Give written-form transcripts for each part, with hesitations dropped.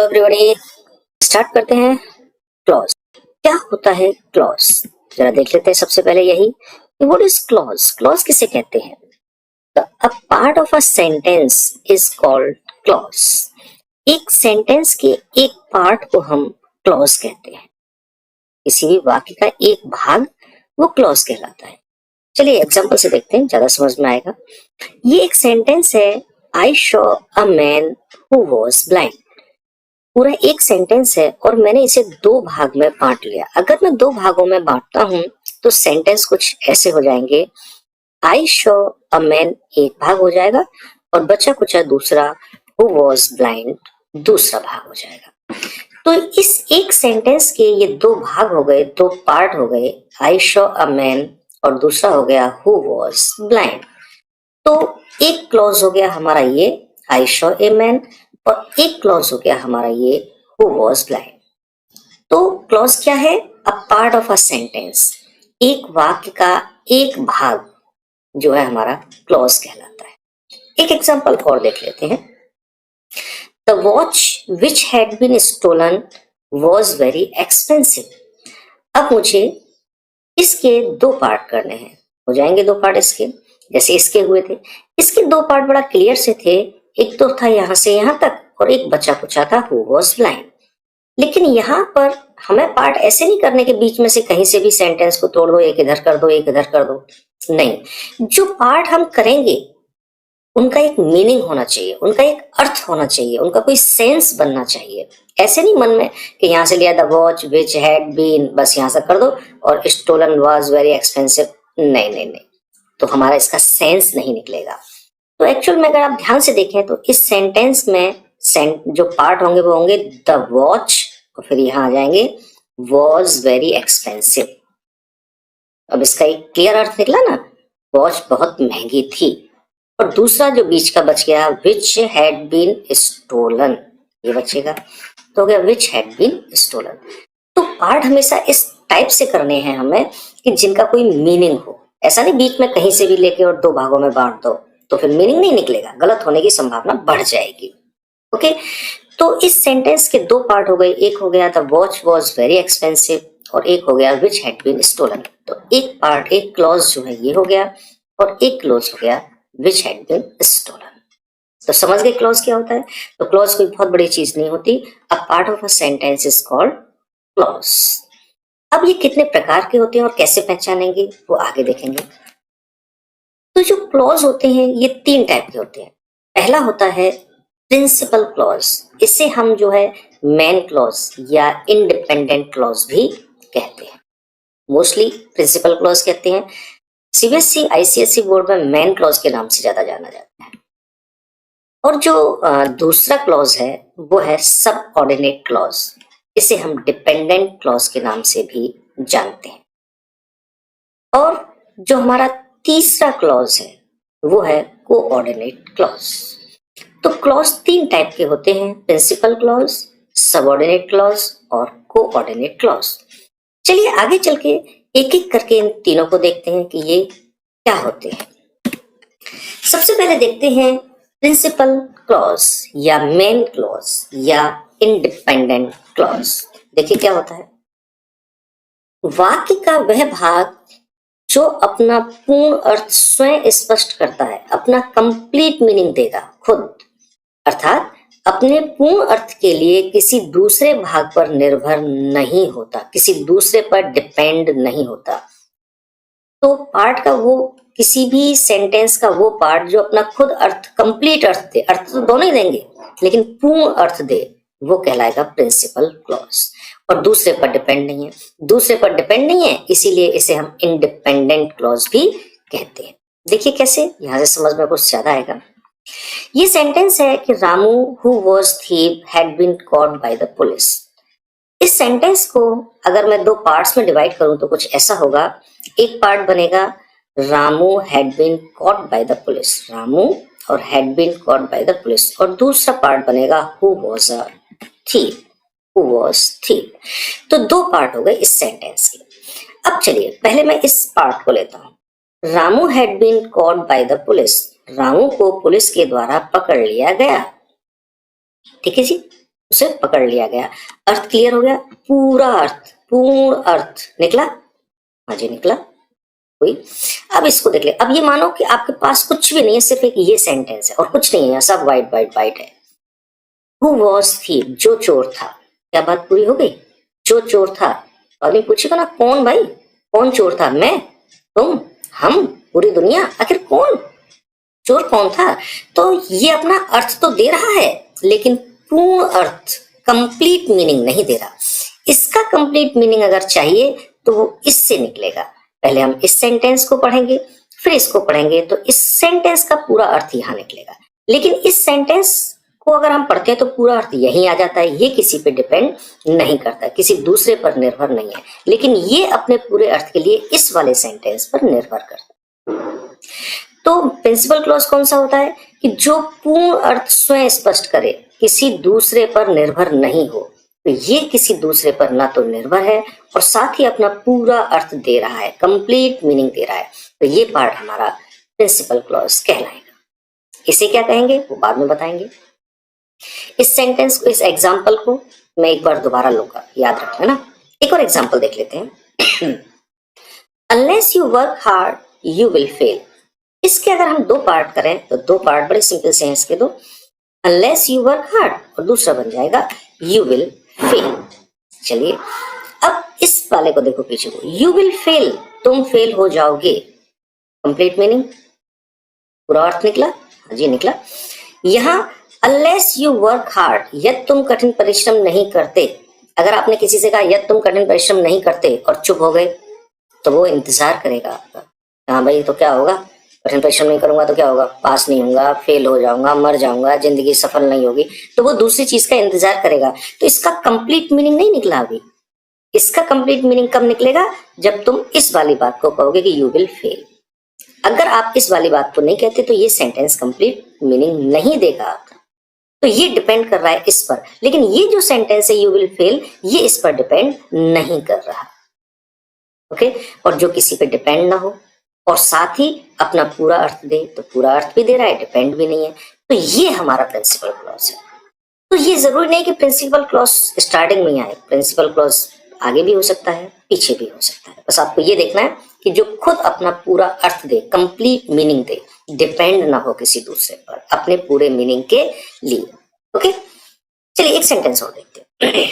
Everybody, start करते हैं। Clause क्या होता है? क्लॉज जरा देख लेते हैं। सबसे पहले यही, व्हाट इज क्लॉज? क्लॉज किसे कहते हैं? A part of a sentence is called clause. एक सेंटेंस के एक पार्ट को हम क्लॉज कहते हैं। किसी भी वाक्य का एक भाग वो क्लॉज कहलाता है। चलिए एग्जांपल से देखते हैं, ज्यादा समझ में आएगा। ये एक सेंटेंस है, I saw a man who was blind. पूरा एक सेंटेंस है और मैंने इसे दो भाग में बांट लिया। अगर मैं दो भागों में बांटता हूं तो सेंटेंस कुछ ऐसे हो जाएंगे, आई शॉ अ मैन एक भाग हो जाएगा और बचा कुचा दूसरा हु वॉज ब्लाइंड दूसरा भाग हो जाएगा। तो इस एक सेंटेंस के ये दो भाग हो गए, दो पार्ट हो गए, आई शॉ अ मैन और दूसरा हो गया हु वॉज ब्लाइंड। तो एक क्लॉज हो गया हमारा ये आई शॉ ए मैन और एक क्लॉज हो गया हमारा ये हु वॉज ब्लाइंड। तो क्लॉज क्या है? A part of a sentence, एक वाक्य का एक भाग जो है हमारा क्लॉज कहलाता है। एक एग्जांपल और देख लेते हैं। The watch which had been stolen was very expensive. अब मुझे इसके दो पार्ट करने हैं, हो जाएंगे दो पार्ट इसके, जैसे इसके हुए थे। इसके दो पार्ट बड़ा क्लियर से थे, एक तो था यहां से यहां तक और एक बचा कुचा था हु वॉज ब्लाइंड। लेकिन यहाँ पर हमें पार्ट ऐसे नहीं करने के बीच में से कहीं से भी सेंटेंस को तोड़ दो, एक इधर कर दो एक इधर कर दो, नहीं। जो पार्ट हम करेंगे उनका एक मीनिंग होना चाहिए, उनका एक अर्थ होना चाहिए, उनका कोई सेंस बनना चाहिए। ऐसे नहीं मन में कि यहाँ से लिया the watch which had been, बस यहाँ से कर दो, और स्टोलन वाज वेरी एक्सपेंसिव, नहीं नहीं नहीं, तो हमारा इसका सेंस नहीं निकलेगा। तो एक्चुअल में अगर आप ध्यान से देखें तो इस सेंटेंस में जो पार्ट होंगे वो होंगे द वॉच और फिर यहाँ आ जाएंगे वॉज वेरी एक्सपेंसिव। अब इसका एक क्लियर अर्थ निकला ना, वॉच बहुत महंगी थी। और दूसरा जो बीच का बच गया विच हैड बीन स्टोलन, ये बचेगा, तो हो गया विच हैड बीन स्टोलन। तो पार्ट हमेशा इस टाइप से करने हैं हमें कि जिनका कोई मीनिंग हो। ऐसा नहीं बीच में कहीं से भी लेके और दो भागों में बांट दो, तो फिर मीनिंग नहीं निकलेगा, गलत होने की संभावना बढ़ जाएगी। ओके, तो इस सेंटेंस के दो पार्ट हो गए, एक हो गया the watch was very expensive और एक हो गया विच हैड बीन स्टोलन। तो एक पार्ट, एक क्लॉज जो है ये हो गया और एक क्लॉज हो गया विच हैड बीन स्टोलन। तो समझ गए क्लॉज क्या होता है? तो क्लॉज कोई बहुत बड़ी चीज नहीं होती। A part of a sentence is called clause. अब ये कितने प्रकार के होते हैं और कैसे पहचानेंगे वो आगे देखेंगे। तो जो क्लॉज होते हैं ये तीन टाइप के होते हैं। पहला होता है प्रिंसिपल क्लॉज, इसे हम जो है मेन क्लॉज या इंडिपेंडेंट क्लॉज भी कहते हैं। मोस्टली प्रिंसिपल क्लॉज कहते हैं। सीबीएसई आईसीएसई बोर्ड में मेन क्लॉज के नाम से ज्यादा जाना जाता है। और जो दूसरा क्लॉज है वो है सब ऑर्डिनेट क्लॉज, इसे हम डिपेंडेंट क्लॉज के नाम से भी जानते हैं। और जो हमारा तीसरा क्लॉज है वो है कोऑर्डिनेट क्लॉज। तो क्लॉज तीन टाइप के होते हैं, प्रिंसिपल क्लॉज, सबऑर्डिनेट क्लॉज और कोऑर्डिनेट क्लॉज। चलिए आगे चल के एक एक करके इन तीनों को देखते हैं कि ये क्या होते हैं। सबसे पहले देखते हैं प्रिंसिपल क्लॉज या मेन क्लॉज या इंडिपेंडेंट क्लॉज। देखिए क्या होता है। वाक्य का वह भाग जो अपना पूर्ण अर्थ स्वयं स्पष्ट करता है, अपना कंप्लीट मीनिंग देगा खुद, अर्थात अपने पूर्ण अर्थ के लिए किसी दूसरे भाग पर निर्भर नहीं होता, किसी दूसरे पर डिपेंड नहीं होता। तो पार्ट का वो, किसी भी सेंटेंस का वो पार्ट जो अपना खुद अर्थ, कंप्लीट अर्थ दे, अर्थ तो दोनों ही देंगे लेकिन पूर्ण अर्थ दे, वो कहलाएगा प्रिंसिपल क्लॉज। और दूसरे पर डिपेंड नहीं है, दूसरे पर डिपेंड नहीं है, इसीलिए इसे हम इंडिपेंडेंट क्लॉज भी कहते हैं। देखिए कैसे, यहां से समझ में कुछ ज्यादा आएगा। ये सेंटेंस है कि Ramu who was thief had been caught by the police. इस सेंटेंस को अगर मैं दो पार्ट्स में डिवाइड करूं तो कुछ ऐसा होगा। एक पार्ट बनेगा Ramu had been caught by the police, Ramu और had been caught by the police, और दूसरा पार्ट बनेगा who was a thief, who was thief. तो दो पार्ट हो गए इस सेंटेंस के। अब चलिए पहले मैं इस पार्ट को लेता हूं। Ramu had been caught by the police, Ramu को पुलिस के द्वारा पकड़ लिया गया। ठीक है जी। उसे पकड़ लिया गया। अर्थ क्लियर हो गया, पूरा अर्थ, पूर्ण अर्थ निकला। हाँ जी निकला। हुई। अब इसको देख ले, अब ये मानो कि आपके पास कुछ भी नहीं है, सिर्फ एक ये सेंटेंस है और कुछ नहीं है, सब वाइट वाइट वाइट है। हु वॉज थीफ, जो चोर था। क्या बात पूरी हो गई? जो चोर था। आदमी पूछेगा ना कौन भाई, कौन चोर था? मैं, तुम, हम, पूरी दुनिया, आखिर कौन चोर कौन था? तो ये अपना अर्थ तो दे रहा है लेकिन पूर्ण अर्थ, कंप्लीट मीनिंग नहीं दे रहा। इसका कंप्लीट मीनिंग अगर चाहिए तो वो इससे निकलेगा। पहले हम इस सेंटेंस को पढ़ेंगे, फिर इसको पढ़ेंगे, तो इस सेंटेंस का पूरा अर्थ यहां निकलेगा। लेकिन इस सेंटेंस को अगर हम पढ़ते हैं तो पूरा अर्थ यही आ जाता है। ये किसी पे डिपेंड नहीं करता, किसी दूसरे पर निर्भर नहीं है, लेकिन ये अपने पूरे अर्थ के लिए इस वाले सेंटेंस पर निर्भर करता है। तो प्रिंसिपल क्लॉज कौन सा होता है कि जो पूर्ण अर्थ स्वयं स्पष्ट करे, किसी दूसरे पर निर्भर नहीं हो। तो ये किसी दूसरे पर ना तो निर्भर है और साथ ही अपना पूरा अर्थ दे रहा है, कंप्लीट मीनिंग दे रहा है। तो ये पार्ट हमारा प्रिंसिपल क्लॉज कहलाएगा। इसे क्या कहेंगे वो बाद में बताएंगे। इस सेंटेंस को, इस एग्जाम्पल को मैं एक बार दोबारा लूंगा, याद रखना ना। एक और एग्जाम्पल देख लेते हैं। Unless you work hard you will fail. इसके अगर हम दो पार्ट करें तो दो पार्ट बड़े सिंपल से हैं इसके दो। अनलेस यू वर्क हार्ड और दूसरा बन जाएगा यू विल फेल। चलिए अब इस वाले को देखो पीछे को, यू विल फेल, तुम फेल हो जाओगे। कंप्लीट मीनिंग, पूरा अर्थ निकला। हाँ जी निकला। यहां अनलेस यू वर्क हार्ड, यदि तुम कठिन परिश्रम नहीं करते। अगर आपने किसी से कहा यदि तुम कठिन परिश्रम नहीं करते और चुप हो गए तो वो इंतजार करेगा आपका। हाँ भाई तो क्या होगा, कठिन परिश्रम नहीं करूंगा तो क्या होगा, पास नहीं होऊंगा, फेल हो जाऊंगा, मर जाऊंगा, जिंदगी सफल नहीं होगी। तो वो दूसरी चीज का इंतजार करेगा। तो इसका कंप्लीट मीनिंग नहीं निकला अभी। इसका कंप्लीट मीनिंग कब निकलेगा, जब तुम इस वाली बात को कहोगे कि यू विल फेल। अगर आप इस वाली बात को नहीं कहते तो ये सेंटेंस कंप्लीट मीनिंग नहीं देगा आपका। तो ये डिपेंड कर रहा है इस पर, लेकिन ये जो सेंटेंस है यू विल फेल, ये इस पर डिपेंड नहीं कर रहा। ओके, और जो किसी पे डिपेंड ना हो और साथ ही अपना पूरा अर्थ दे, तो पूरा अर्थ भी दे रहा है, डिपेंड भी नहीं है। तो ये हमारा प्रिंसिपल क्लॉज है। तो ये जरूरी नहीं कि प्रिंसिपल क्लॉज स्टार्टिंग में आए, प्रिंसिपल क्लॉज आगे भी हो सकता है, पीछे भी हो सकता है। बस आपको ये देखना है कि जो खुद अपना पूरा अर्थ दे, कंप्लीट मीनिंग दे, डिपेंड ना हो किसी दूसरे पर, अपने पूरे मीनिंग के लिए। ओके, चलिए एक सेंटेंस और देखते हैं।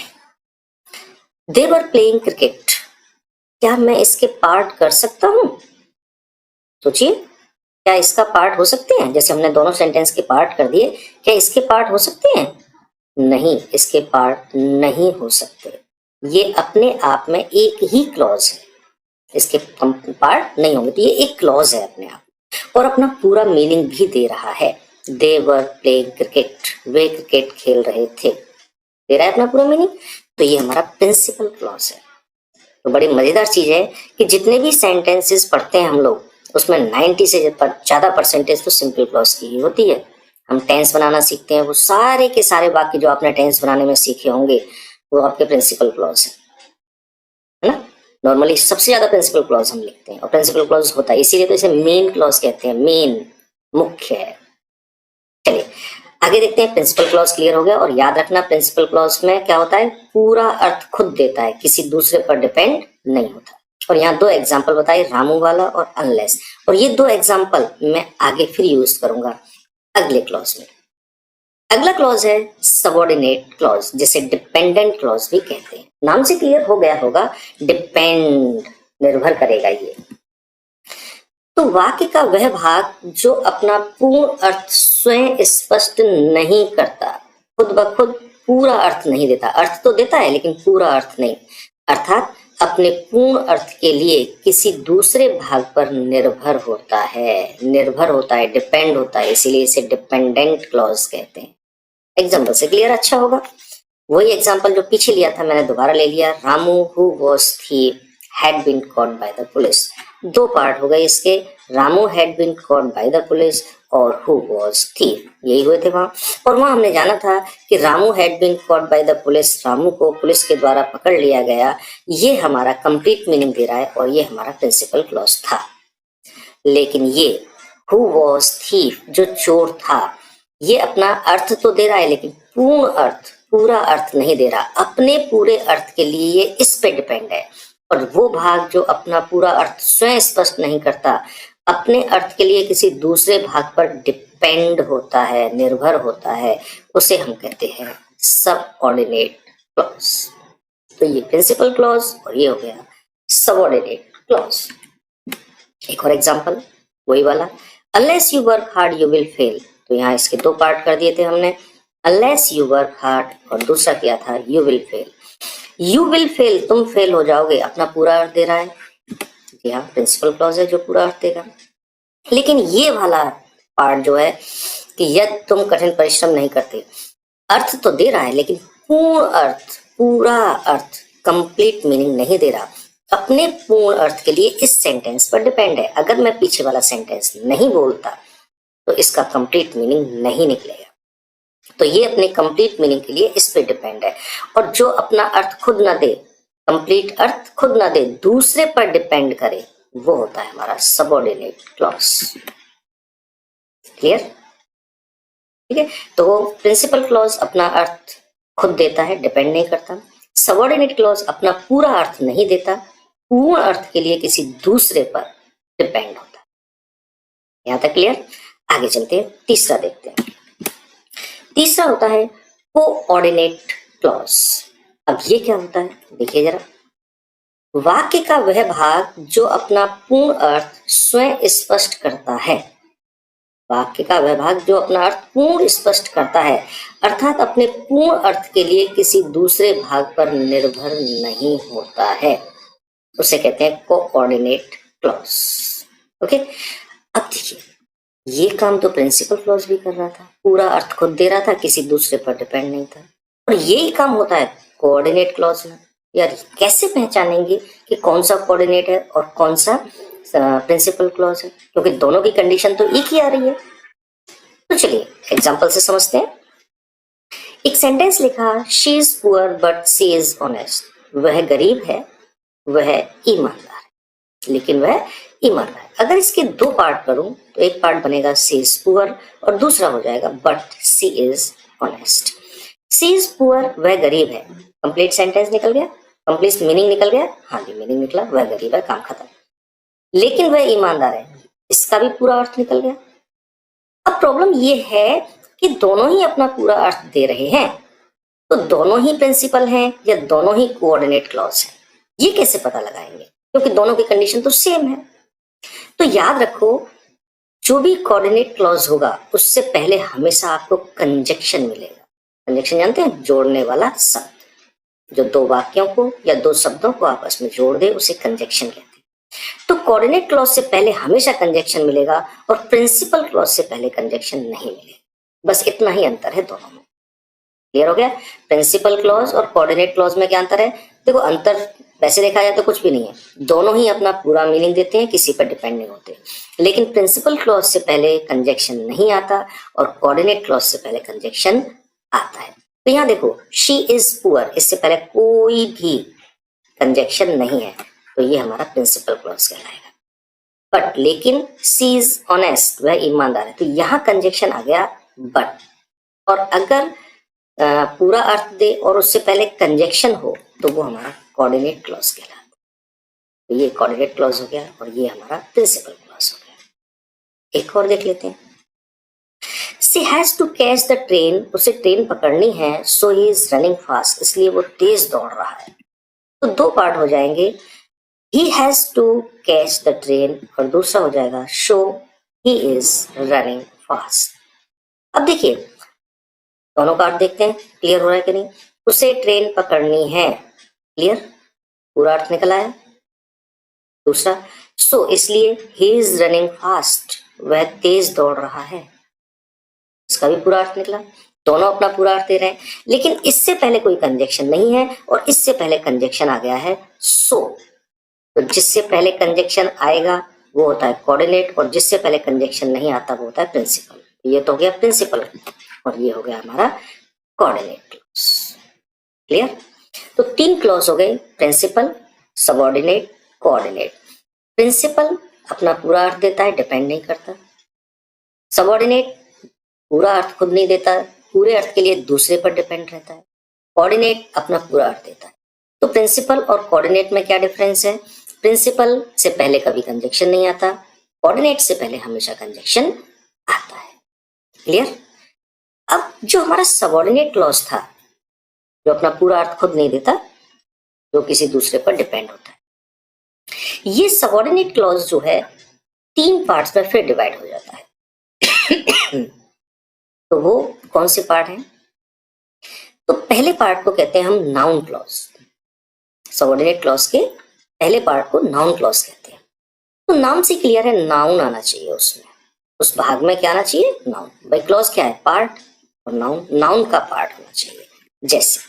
दे वर प्लेइंग क्रिकेट। क्या मैं इसके पार्ट कर सकता हूं? सोचिए, क्या इसका पार्ट हो सकते हैं? जैसे हमने दोनों सेंटेंस के पार्ट कर दिए, क्या इसके पार्ट हो सकते हैं? नहीं, इसके पार्ट नहीं हो सकते। ये अपने आप में एक ही क्लॉज है, इसके पार्ट नहीं होंगे। तो ये एक क्लॉज है अपने आप और अपना पूरा मीनिंग भी दे रहा है। दे वर प्लेइंग क्रिकेट, वे क्रिकेट खेल रहे थे, दे रहा है अपना पूरा मीनिंग। तो ये हमारा प्रिंसिपल क्लॉज है। तो बड़ी मजेदार चीज है कि जितने भी सेंटेंसेस पढ़ते हैं हम लोग, उसमें 90 से ज्यादा परसेंटेज तो सिंपल क्लॉज की ही होती है। हम टेंस बनाना सीखते हैं, वो सारे के सारे वाक्य जो आपने टेंस बनाने में सीखे होंगे वो आपके प्रिंसिपल क्लॉज है ना। नॉर्मली सबसे ज्यादा प्रिंसिपल क्लॉज हम लिखते हैं और प्रिंसिपल क्लॉज होता है, इसीलिए तो इसे मेन क्लॉज कहते हैं, मेन, मुख्य है। चलिए आगे देखते हैं। प्रिंसिपल क्लॉज क्लियर हो गया। और याद रखना प्रिंसिपल क्लॉज में क्या होता है, पूरा अर्थ खुद देता है, किसी दूसरे पर डिपेंड नहीं होता। और यहाँ दो एग्जाम्पल बताए, रामू वाला और अनलेस। और ये दो एग्जाम्पल मैं आगे फिर यूज करूंगा अगले क्लॉज में। अगला क्लॉज है सबऑर्डिनेट क्लॉज, जिसे डिपेंडेंट क्लॉज भी कहते हैं। नाम से क्लियर हो गया होगा, डिपेंड, निर्भर करेगा ये। तो वाक्य का वह भाग जो अपना पूर्ण अर्थ स्वयं स्पष्ट नहीं करता, खुद ब खुद पूरा अर्थ नहीं देता। अर्थ तो देता है लेकिन पूरा अर्थ नहीं, अर्थात अपने पूर्ण अर्थ के लिए किसी दूसरे भाग पर निर्भर होता है, डिपेंड होता है, इसीलिए इसे डिपेंडेंट क्लॉज कहते हैं। एग्जाम्पल से क्लियर अच्छा होगा। वही एग्जाम्पल जो पीछे लिया था मैंने दोबारा ले लिया। Ramu who was thief had been caught by the police. दो पार्ट हो गए इसके, Ramu had been caught by the police और हु वाज थीफ, यही हुए थे वहां। और वहां हमने जाना था कि Ramu had been caught by the police, Ramu को पुलिस के द्वारा पकड़ लिया गया, ये हमारा कंप्लीट मीनिंग दे रहा है और ये हमारा प्रिंसिपल क्लॉज था। लेकिन ये हु वाज थीफ, जो चोर था, ये अपना अर्थ तो दे रहा है लेकिन पूर्ण अर्थ पूरा अर्थ नहीं दे रहा, अपने पूरे अर्थ के लिए ये इस पे डिपेंड है। और वो भाग जो अपना पूरा अर्थ स्वयं स्पष्ट नहीं करता, अपने अर्थ के लिए किसी दूसरे भाग पर डिपेंड होता है, निर्भर होता है, उसे हम कहते हैं सबऑर्डिनेट क्लॉज। तो ये प्रिंसिपल क्लॉज और ये हो गया सबऑर्डिनेट क्लॉज। एक और एग्जांपल वही वाला, unless you work hard you will fail. तो यहाँ इसके दो पार्ट कर दिए थे हमने, अनलेस यू वर्क हार्ड और दूसरा क्या था, you will fail. You will fail, तुम फेल हो जाओगे, अपना पूरा अर्थ दे रहा है। जी हाँ, प्रिंसिपल क्लॉज है जो पूरा अर्थ देगा। लेकिन ये वाला पार्ट जो है कि यदि तुम कठिन परिश्रम नहीं करते, अर्थ तो दे रहा है लेकिन पूर्ण अर्थ, पूरा अर्थ, कंप्लीट मीनिंग नहीं दे रहा, अपने पूर्ण अर्थ के लिए इस सेंटेंस पर डिपेंड है। अगर मैं पीछे वाला सेंटेंस नहीं बोलता तो इसका कंप्लीट मीनिंग नहीं निकलेगा। तो ये अपने कंप्लीट मीनिंग के लिए इस पे डिपेंड है। और जो अपना अर्थ खुद ना दे, कंप्लीट अर्थ खुद ना दे, दूसरे पर डिपेंड करे, वो होता है हमारा सबऑर्डिनेट क्लॉज। क्लियर? ठीक है, तो प्रिंसिपल क्लॉज अपना अर्थ खुद देता है, डिपेंड नहीं करता। सबऑर्डिनेट क्लॉज अपना पूरा अर्थ नहीं देता, पूर्ण अर्थ के लिए किसी दूसरे पर डिपेंड होता है। यहां तक क्लियर? आगे चलते हैं, तीसरा देखते हैं। तीसरा होता है कोऑर्डिनेट क्लॉज। अब ये क्या होता है, देखिए जरा। वाक्य का वह भाग जो अपना पूर्ण अर्थ स्वयं स्पष्ट करता है, वाक्य का वह भाग जो अपना अर्थ पूर्ण स्पष्ट करता है, अर्थात अपने पूर्ण अर्थ के लिए किसी दूसरे भाग पर निर्भर नहीं होता है, उसे कहते हैं कोऑर्डिनेट क्लॉज। ओके, अब देखिए, ये काम तो प्रिंसिपल क्लॉज भी कर रहा था, पूरा अर्थ खुद दे रहा था, किसी दूसरे पर डिपेंड नहीं था। और यही काम होता है कोऑर्डिनेट क्लॉज में। यार कैसे पहचानेंगे कि कौन सा कोऑर्डिनेट है और कौन सा प्रिंसिपल क्लॉज है, क्योंकि दोनों की कंडीशन तो एक ही आ रही है। तो चलिए एग्जांपल से समझते हैं। एक सेंटेंस लिखा, she is poor but she is honest. वह गरीब है, वह ईमानदार है, लेकिन वह ईमानदार है। अगर इसके दो पार्ट करूं तो एक पार्ट बनेगा शी इज पुअर और दूसरा हो जाएगा but she is honest. She is poor, वह गरीब है, कंप्लीट सेंटेंस निकल गया, कंप्लीट मीनिंग निकल गया। हाँ जी, मीनिंग निकला, वह गरीब है, काम खत्म। लेकिन वह ईमानदार है, इसका भी पूरा अर्थ निकल गया। अब प्रॉब्लम ये है कि दोनों ही अपना पूरा अर्थ दे रहे हैं, तो दोनों ही प्रिंसिपल हैं या दोनों ही कोऑर्डिनेट क्लॉज हैं, ये कैसे पता लगाएंगे, क्योंकि दोनों की कंडीशन तो सेम है। तो याद रखो, जो भी कोऑर्डिनेट क्लॉज होगा उससे पहले हमेशा आपको कंजक्शन मिलेगा। कंजक्शन जानते हैं, जोड़ने वाला शब्द, जो दो वाक्यों को या दो शब्दों को आपस में जोड़ दे उसे कंजक्शन कहते हैं। तो कोऑर्डिनेट क्लॉज से पहले हमेशा कंजक्शन मिलेगा और प्रिंसिपल क्लॉज से पहले कंजक्शन नहीं मिलेगा। बस इतना ही अंतर है दोनों में। क्लियर हो गया? प्रिंसिपल क्लॉज और कोऑर्डिनेट क्लॉज में क्या अंतर है? देखो, अंतर वैसे देखा जाए तो कुछ भी नहीं है, दोनों ही अपना पूरा मीनिंग देते हैं, किसी पर डिपेंड नहीं होते। लेकिन प्रिंसिपल क्लॉज से पहले कंजक्शन नहीं आता और कोऑर्डिनेट क्लॉज से पहले कंजक्शन आता है। तो यहाँ देखो, शी इज पुअर, इससे पहले कोई भी कंजक्शन नहीं है, तो ये हमारा प्रिंसिपल क्लॉज कहलाएगा। बट लेकिन शी इज ऑनेस्ट, वह ईमानदार है, तो यहाँ कंजक्शन आ गया बट। और अगर पूरा अर्थ दे और उससे पहले कंजक्शन हो तो वो हमारा कोऑर्डिनेट क्लॉज कहलाता है। तो ये कोऑर्डिनेट क्लॉज हो गया और ये हमारा प्रिंसिपल क्लॉज हो गया। एक और देख लेते हैं। She has to catch the train, उसे ट्रेन पकड़नी है, so he is running fast, इसलिए वो तेज दौड़ रहा है। तो दो पार्ट हो जाएंगे, he has to catch the train और दूसरा हो जाएगा so he is running fast। अब देखिए, दोनों पार्ट देखते हैं क्लियर हो रहा है कि नहीं। उसे ट्रेन पकड़नी है, क्लियर, पूरा अर्थ निकल आया। दूसरा सो, इसलिए ही इज रनिंग फास्ट, वह तेज दौड़ रहा है, इसका भी पूरा अर्थ निकला। दोनों अपना पूरा अर्थ दे रहे हैं, लेकिन इससे पहले कोई कंजक्शन नहीं है और इससे पहले कंजक्शन आ गया है सो। तो जिससे पहले कंजक्शन आएगा वो होता है कोऑर्डिनेट और जिससे पहले कंजक्शन नहीं आता वो होता है प्रिंसिपल। ये तो हो गया प्रिंसिपल और ये हो गया हमारा कोऑर्डिनेट क्लॉज। क्लियर? तो तीन क्लॉज हो गए, प्रिंसिपल, सबऑर्डिनेट, कोऑर्डिनेट। प्रिंसिपल अपना पूरा अर्थ देता है, डिपेंड नहीं करता। सबऑर्डिनेट पूरा अर्थ खुद नहीं देता, पूरे अर्थ के लिए दूसरे पर डिपेंड रहता है। कोऑर्डिनेट अपना पूरा अर्थ देता है। तो प्रिंसिपल और कोऑर्डिनेट में क्या डिफरेंस है? प्रिंसिपल से पहले कभी कंजक्शन नहीं आता, कोऑर्डिनेट से पहले हमेशा कंजक्शन आता है। क्लियर? अब जो हमारा सबऑर्डिनेट क्लॉज था, जो अपना पूरा अर्थ खुद नहीं देता, जो किसी दूसरे पर डिपेंड होता है, ये सबऑर्डिनेट क्लॉज जो है 3 पार्ट्स में फिर डिवाइड हो जाता है। तो वो कौन से पार्ट हैं? तो पहले पार्ट को कहते हैं हम नाउन क्लॉज। सबऑर्डिनेट क्लॉज के पहले पार्ट को नाउन क्लॉज कहते हैं। तो नाम से क्लियर है, नाउन आना चाहिए उसमें, उस भाग में क्या आना चाहिए? नाउन। भाई क्लॉज क्या है? पार्ट, और नाउन नाउन का पार्ट होना चाहिए। जैसे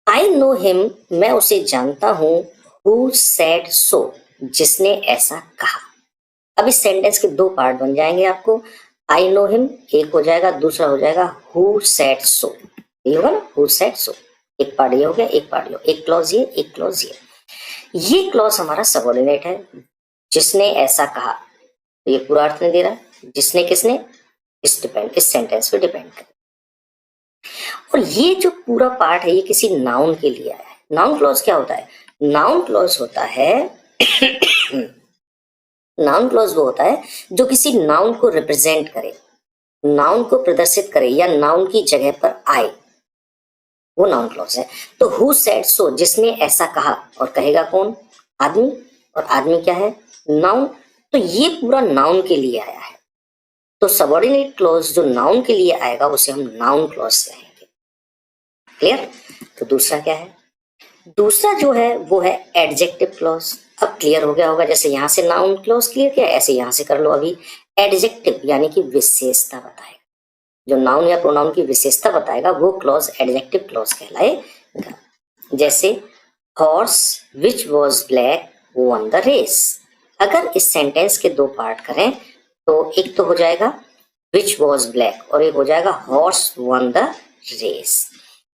आई नो हिम, मैं उसे जानता हूं, हु सेड सो, जिसने ऐसा कहा। अब इस सेंटेंस के 2 पार्ट बन जाएंगे आपको। आई नो हिम एक हो जाएगा, दूसरा हो जाएगा हु सेड सो। ये होगा ना, हु सेड सो। एक पार्ट ये हो गया, एक पार्ट ये, एक क्लॉज ये, एक क्लॉज ये। ये क्लॉज हमारा सबऑर्डिनेट है, जिसने ऐसा कहा। तो ये पूरा अर्थ नहीं दे रहा, जिसने किसने, इस सेंटेंस पे डिपेंड करे। और ये जो पूरा पार्ट है ये किसी नाउन के लिए आया है। नाउन क्लॉज क्या होता है? नाउन क्लॉज होता है नाउन क्लॉज वो होता है जो किसी नाउन को रिप्रेजेंट करे, नाउन को प्रदर्शित करे या नाउन की जगह पर आए, वो नाउन क्लॉज है। तो हु सेड सो, जिसने ऐसा कहा, और कहेगा कौन? आदमी। और आदमी क्या है? नाउन। तो ये पूरा नाउन के लिए आया है। तो सबऑर्डिनेट क्लॉज जो नाउन के लिए आएगा उसे हम नाउन क्लॉज कहेंगे। क्लियर? तो दूसरा क्या है? दूसरा जो है वो है एडजेक्टिव क्लॉज। अब क्लियर हो गया होगा, जैसे यहां से नाउन क्लॉज क्लियर किया, ऐसे यहां से कर लो अभी एडजेक्टिव, यानी कि विशेषता बताएगा। जो नाउन या प्रोनाउन की विशेषता बताएगा वो क्लॉज एडजेक्टिव क्लॉज कहलाएगा। जैसे horse which was black won the race. अगर इस सेंटेंस के 2 पार्ट करें तो एक तो हो जाएगा विच वॉज ब्लैक और एक हो जाएगा हॉर्स वॉन द रेस।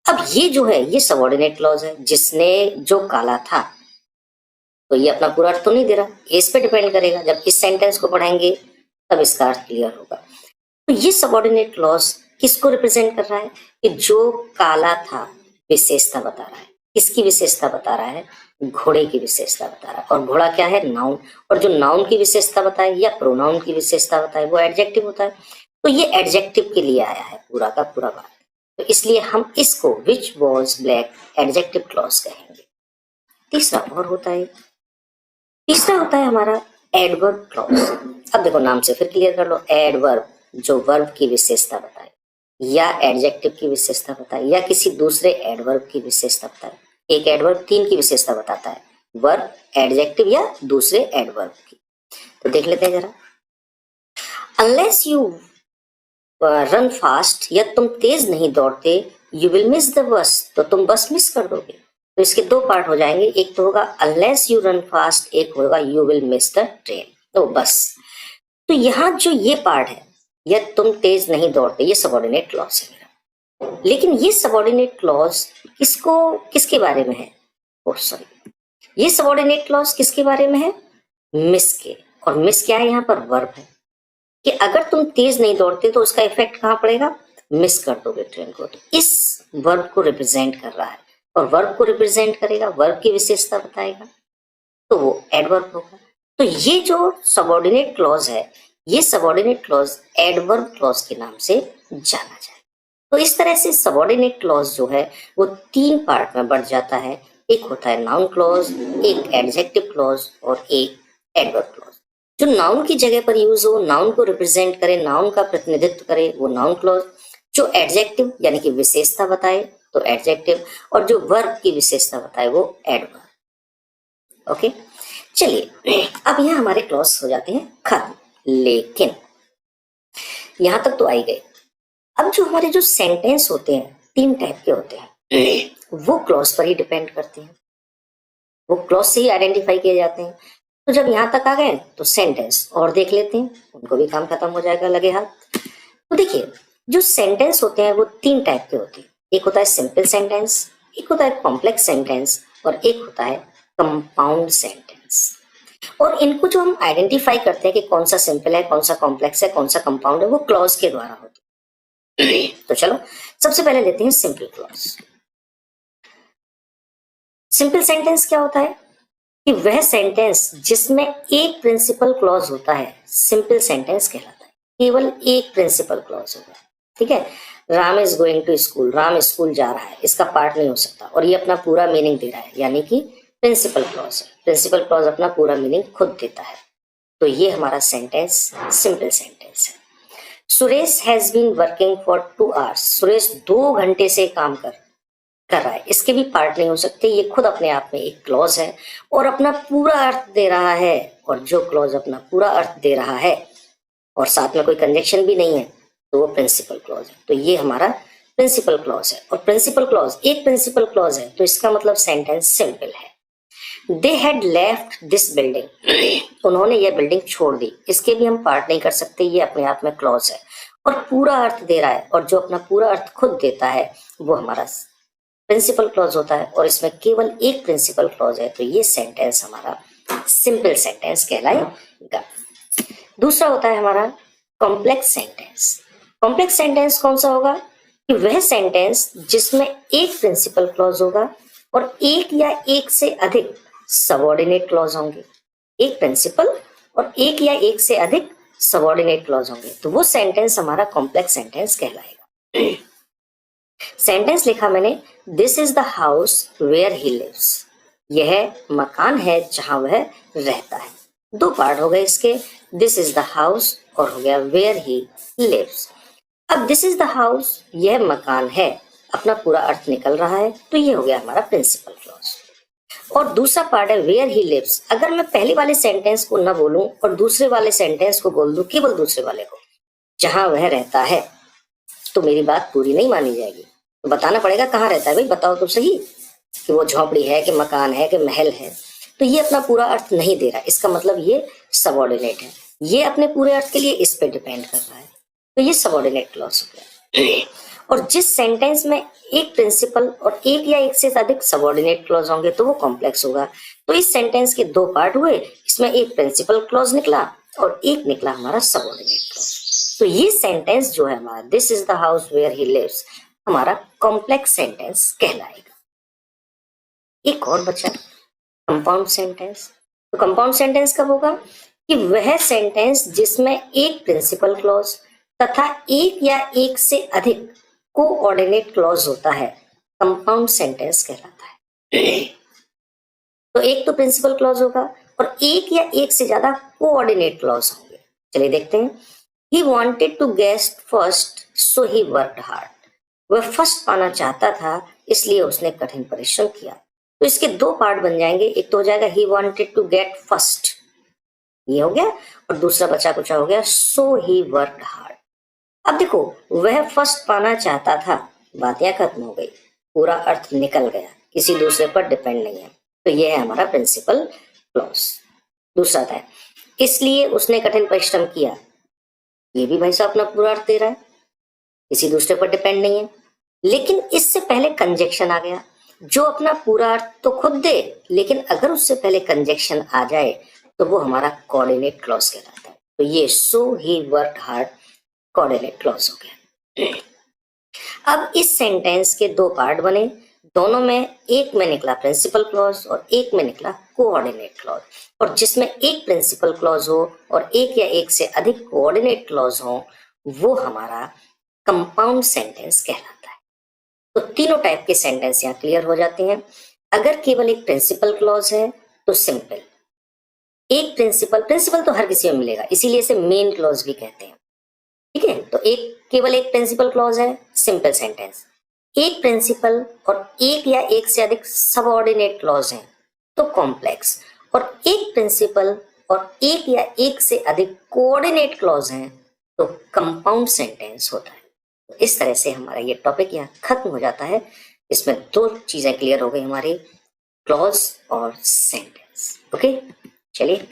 अब ये जो है ये सबऑर्डिनेट क्लॉज है, जिसने जो काला था। तो ये अपना पूरा अर्थ तो नहीं दे रहा, इस पे डिपेंड करेगा। जब इस सेंटेंस को पढ़ेंगे तब इसका अर्थ क्लियर होगा। तो ये सबऑर्डिनेट क्लॉज किसको रिप्रेजेंट कर रहा है? कि जो काला था विशेषता बता रहा है। किसकी विशेषता बता रहा है? घोड़े की विशेषता बता रहा है। और घोड़ा क्या है? नाउन। और जो नाउन की विशेषता बताए या प्रोनाउन की विशेषता बताए वो एडजेक्टिव होता है। तो ये एडजेक्टिव के लिए आया है पूरा का पूरा बात। तो इसलिए हम इसको विच वॉज ब्लैक एडजेक्टिव क्लॉज कहेंगे। तीसरा और होता है, तीसरा होता है हमारा एडवर्ब क्लॉज। अब देखो नाम से फिर क्लियर कर लो। एडवर्ब जो वर्ब की विशेषता बताए या एडजेक्टिव की विशेषता बताए या किसी दूसरे एडवर्ब की विशेषता बताए। एक एडवर्ब 3 की विशेषता बताता है, वर्ब, एडजेक्टिव या दूसरे एडवर्ब की। तो देख लेते हैं जरा। अनलेस यू रन फास्ट, या तुम तेज नहीं दौड़ते, you will miss the bus, तो तुम बस मिस कर दोगे। तो इसके 2 पार्ट हो जाएंगे, एक तो होगा अनलेस यू रन फास्ट, एक होगा you will miss the train, तो बस। तो यहाँ जो ये पार्ट है, या तुम तेज नहीं दौड़ते, ये सबऑर्डिनेट क्लॉज है मेरा। लेकिन ये सबऑर्डिनेट क्लॉज किसके बारे में है? ओह सॉरी, ये सबऑर्डिनेट क्लॉज किसके बारे में है? मिस के। और मिस क्या है? यहाँ पर वर्ब है कि अगर तुम तेज नहीं दौड़ते तो उसका इफेक्ट कहाँ पड़ेगा? मिस कर दोगे ट्रेन को। तो इस वर्ब को रिप्रेजेंट कर रहा है, और वर्ब को रिप्रेजेंट करेगा, वर्ब की विशेषता बताएगा, तो वो एडवर्ब होगा। तो ये जो सबऑर्डिनेट क्लॉज है, ये सबऑर्डिनेट क्लॉज एडवर्ब क्लॉज के नाम से जाना जाए। तो इस तरह से सबऑर्डिनेट क्लॉज जो है वो 3 पार्ट में बढ़ जाता है। एक होता है नाउन क्लॉज, एक एडजेक्टिव क्लॉज और एक एडवर्ब क्लॉज। जो नाउन की जगह पर यूज हो, नाउन को रिप्रेजेंट करे, नाउन का प्रतिनिधित्व करे, वो नाउन क्लॉज। जो एडजेक्टिव यानी कि विशेषता बताए तो एडजेक्टिव, और जो वर्ब की विशेषता बताए वो एडवर्ब। ओके, चलिए अब यहाँ हमारे क्लॉज हो जाते हैं खत्म। लेकिन यहां तक तो आई गए। अब जो हमारे जो सेंटेंस होते हैं 3 टाइप के होते हैं, वो क्लॉज पर ही डिपेंड करते हैं, वो क्लॉज से ही आइडेंटिफाई किए जाते हैं। तो जब यहां तक आ गए तो सेंटेंस और देख लेते हैं, उनको भी काम खत्म हो जाएगा लगे हाथ। तो देखिए जो सेंटेंस होते हैं वो 3 टाइप के होते हैं। एक होता है सिंपल सेंटेंस, एक होता है कॉम्प्लेक्स सेंटेंस, और एक होता है कंपाउंड सेंटेंस। और इनको जो हम आइडेंटिफाई करते हैं कि कौन सा सिंपल है, कौन सा कॉम्प्लेक्स है, कौन सा कंपाउंड है, वो क्लॉज के द्वारा होते हैं। तो चलो सबसे पहले लेते हैं सिंपल क्लॉज। सिंपल सेंटेंस क्या होता है कि वह सेंटेंस जिसमें एक प्रिंसिपल क्लॉज होता है सिंपल सेंटेंस कहलाता है। केवल एक प्रिंसिपल क्लॉज होगा, ठीक है। Ram is going to school, Ram school जा रहा है, इसका पार्ट नहीं हो सकता और ये अपना पूरा मीनिंग दे रहा है, यानी कि प्रिंसिपल क्लॉज है। प्रिंसिपल क्लॉज अपना पूरा मीनिंग खुद देता है, तो ये हमारा सेंटेंस सिंपल सेंटेंस है। Suresh has been working for 2 hours, Suresh 2 घंटे से काम कर रहा है, इसके भी पार्ट नहीं हो सकते, ये खुद अपने आप में एक क्लॉज है और अपना पूरा अर्थ दे रहा है। और जो क्लॉज अपना पूरा अर्थ दे रहा है और साथ में कोई कंजक्शन भी नहीं है तो वो प्रिंसिपल क्लॉज है। तो ये हमारा प्रिंसिपल क्लॉज है। और प्रिंसिपल क्लॉज एक प्रिंसिपल क्लॉज है तो इसका मतलब सेंटेंस सिंपल है। They had left this building, उन्होंने ये बिल्डिंग छोड़ दी, इसके भी हम पार्ट नहीं कर सकते, ये अपने आप में क्लॉज है और पूरा अर्थ दे रहा है और जो अपना पूरा अर्थ खुद देता है वो हमारा प्रिंसिपल क्लॉज होता है और इसमें केवल एक प्रिंसिपल क्लॉज है, तो ये सेंटेंस हमारा सिंपल सेंटेंस कहलाएगा। दूसरा होता है हमारा कॉम्प्लेक्स सेंटेंस। कॉम्प्लेक्स सेंटेंस कौन सा होगा कि वह सेंटेंस जिसमें एक प्रिंसिपल क्लॉज होगा और एक या एक से अधिक सबऑर्डिनेट क्लॉज होंगे। एक प्रिंसिपल और एक या एक से अधिक सबऑर्डिनेट क्लॉज होंगे, तो वो सेंटेंस हमारा कॉम्प्लेक्स सेंटेंस कहलाएगा। सेंटेंस लिखा मैंने, this is the house where he lives, यह मकान है जहां वह रहता है। 2 पार्ट हो गए इसके, दिस इज द हाउस और हो गया वेयर ही लिव्स। अब दिस इज द हाउस, यह मकान है, अपना पूरा अर्थ निकल रहा है, तो ये हो गया हमारा प्रिंसिपल क्लॉज। और दूसरा पार्ट है वेयर ही लिव्स। अगर मैं पहले वाले सेंटेंस को ना बोलूं और दूसरे वाले सेंटेंस को बोल दूं, केवल दूसरे वाले को, जहां वह रहता है, तो मेरी बात पूरी नहीं मानी जाएगी। तो बताना पड़ेगा कहाँ रहता है, भाई बताओ तो सही कि वो झोपड़ी है कि मकान है कि महल है। तो ये अपना पूरा अर्थ नहीं दे रहा, इसका मतलब ये सबऑर्डिनेट है, ये अपने पूरे अर्थ के लिए इस पे डिपेंड कर रहा है, तो ये सबऑर्डिनेट क्लॉज हो गया। और जिस सेंटेंस में एक प्रिंसिपल और एक या एक से अधिक सबऑर्डिनेट क्लॉज होंगे तो वो कॉम्प्लेक्स होगा। तो इस सेंटेंस के 2 पार्ट हुए, इसमें एक प्रिंसिपल क्लॉज निकला और एक निकला हमारा सबऑर्डिनेट क्लॉज। तो ये सेंटेंस जो है हमारा, this is the house where he lives, हमारा कॉम्प्लेक्स सेंटेंस कहलाएगा। एक और बचा कंपाउंड सेंटेंस। तो कंपाउंड सेंटेंस कब होगा कि वह सेंटेंस जिसमें एक प्रिंसिपल क्लॉज तथा एक या एक से अधिक कोऑर्डिनेट क्लॉज होता है, कंपाउंड सेंटेंस कहलाता है। तो एक तो प्रिंसिपल क्लॉज होगा और एक या एक से ज्यादा कोऑर्डिनेट क्लॉज होंगे। चलिए देखते हैं। He wanted to guess first, so he worked hard. वह फर्स्ट पाना चाहता था इसलिए उसने कठिन परिश्रम किया। तो इसके 2 पार्ट बन जाएंगे, एक तो हो जाएगा he wanted to get first, ये हो गया, और दूसरा बचा कुछ हो गया so he worked hard। अब देखो, वह फर्स्ट पाना चाहता था, बात यहाँ खत्म हो गई, पूरा अर्थ निकल गया, किसी दूसरे पर डिपेंड नहीं है, तो ये है हमारा प्रिंसिपल क्लॉज। दूसरा था इसलिए उसने कठिन परिश्रम किया, ये भी भाई साहब अपना पूरा अर्थ दे रहा है, किसी दूसरे पर डिपेंड नहीं है। लेकिन इससे पहले कंजक्शन आ गया, जो अपना पूरा अर्थ तो खुद दे, लेकिन अगर उससे पहले कंजक्शन आ जाए तो वो हमारा कोऑर्डिनेट क्लॉज कहलाता है। तो ये so he worked hard coordinate clause हो गया। अब इस सेंटेंस के 2 पार्ट बने, दोनों में एक में निकला प्रिंसिपल क्लॉज और एक में निकला कोऑर्डिनेट क्लॉज। और जिसमें एक प्रिंसिपल क्लॉज हो और एक या एक से अधिक कोऑर्डिनेट क्लॉज हो, वो हमारा कंपाउंड सेंटेंस कहलाता है। तो तीनों टाइप के सेंटेंस यहाँ क्लियर हो जाते हैं। अगर केवल एक प्रिंसिपल क्लॉज है तो सिंपल, एक प्रिंसिपल तो हर किसी में मिलेगा, इसीलिए इसे मेन क्लॉज भी कहते हैं, ठीक है। तो केवल एक प्रिंसिपल क्लॉज है, सिंपल सेंटेंस। एक प्रिंसिपल और एक या एक से अधिक सबऑर्डिनेट क्लॉज हैं तो कॉम्प्लेक्स, और एक प्रिंसिपल और एक या एक से अधिक कोऑर्डिनेट क्लॉज हैं तो कंपाउंड सेंटेंस होता है। इस तरह से हमारा ये टॉपिक यहाँ खत्म हो जाता है। इसमें 2 चीजें क्लियर हो गई हमारी, क्लॉज और सेंटेंस। ओके, चलिए